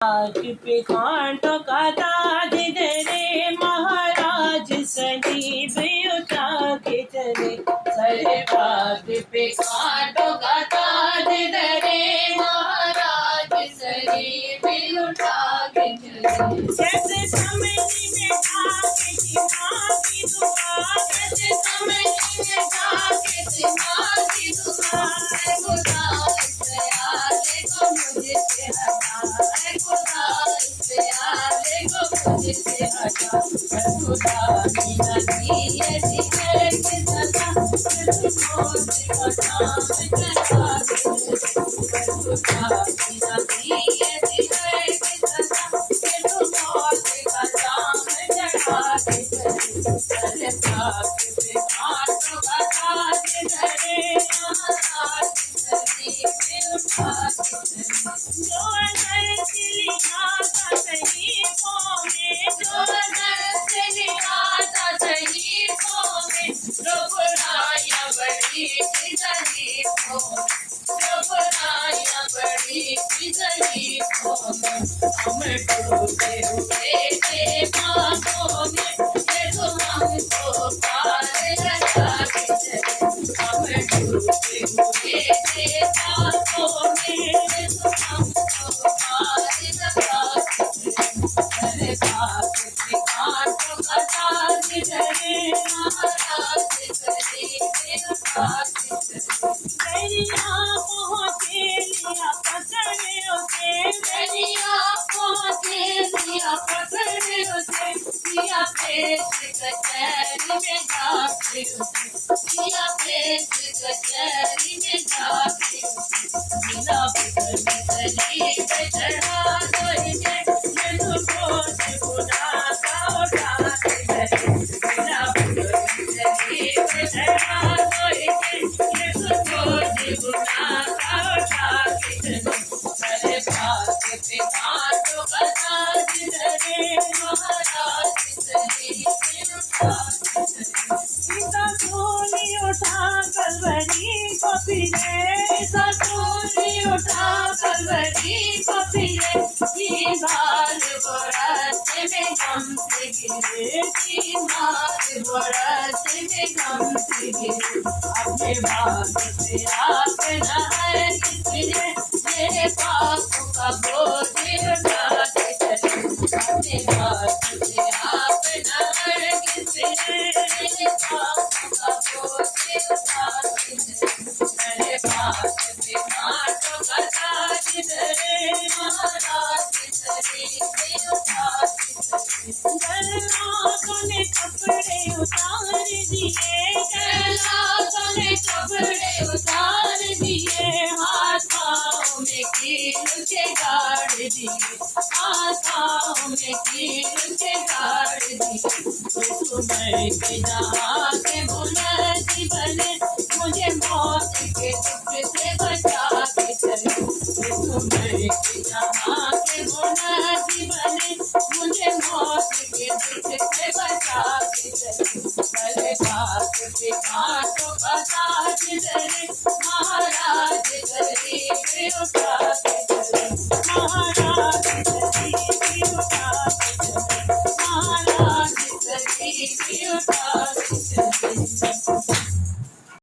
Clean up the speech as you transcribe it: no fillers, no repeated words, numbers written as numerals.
आग पे कांटों का ताज धरे महाराज सलीब उठा के चले। सरे बाग पे कांटों का ताज धरे महाराज सलीब उठा के चले। जैसे समझी में जाके दिमाग की दुआ, जैसे समझी में जाके दिमाग की दुआ, खुदा देखो मुझे से हटा, खुदा देखो मुझे से हटा। खुदा की नदी ऐसी है कि सदा तुझको से हटा चढ़ा के। खुदा की नदी ऐसी है कि सदा तुझको से हटा चढ़ा के। सरे पाक पे कांटों का ताज धरे महाराज सलीब उठा के चले। जो अजर से लिखा था सहीफों में, जो अजर से लिखा था सहीफों में, जो बुराइयां बड़ी थी सहीफों में, जो बुराइयां बड़ी थी सहीफों में, हम डूबे हुए थे पापों में, ये तो हमको पार लगा के चले। हम डूबे हुए थे पापों में, ये तो हमको पार लगा के चले। सरे पाक पे कांटों का ताज धरे महाराज सलीब उठा के चले। दरिया पहुँचे लिया पकड़ उसे, दरिया पहुँचे लिया पकड़ उसे, किया पेश कचहरी में जाके उसे, किया पेश कचहरी में जाके उसे। मिला बिगड़ी सलीब चढ़ा करके, ये तुझको से खुदा का उठा के चले। मिला बिगड़ी सलीब चढ़ा करके, ये तुझको से खुदा का उठा के चले। सरे पाक पे कांटों का ताज धरे महाराज सलीब उठा के चले। सीता सूली उठा कलवरी को फिरे, सीता सूली उठा कलवरी को फिरे, तीन बार बरस में गम से गिरे, तीन बार बरस में गम से गिरे। अपने बाग से आप न हर किसने, मेरे पापों का बोझ उठा के चले। अपने बाग से आप न हर किसने, मेरे पापों का बोझ उठा के चले। सरे पाक पे कांटों का ताज धरे महाराज सलीब उठा के चले। जल्लादों ने कपड़े उतार दिए, जल्लादों ने कपड़े उतार दिए, हाथ पाँव में कील के गाड़ दिए, हाथ पाँव में कील के गाड़ दिए। सुबह के जहाँ के बुलंदी बने, मुझे मौत के दुख से बचा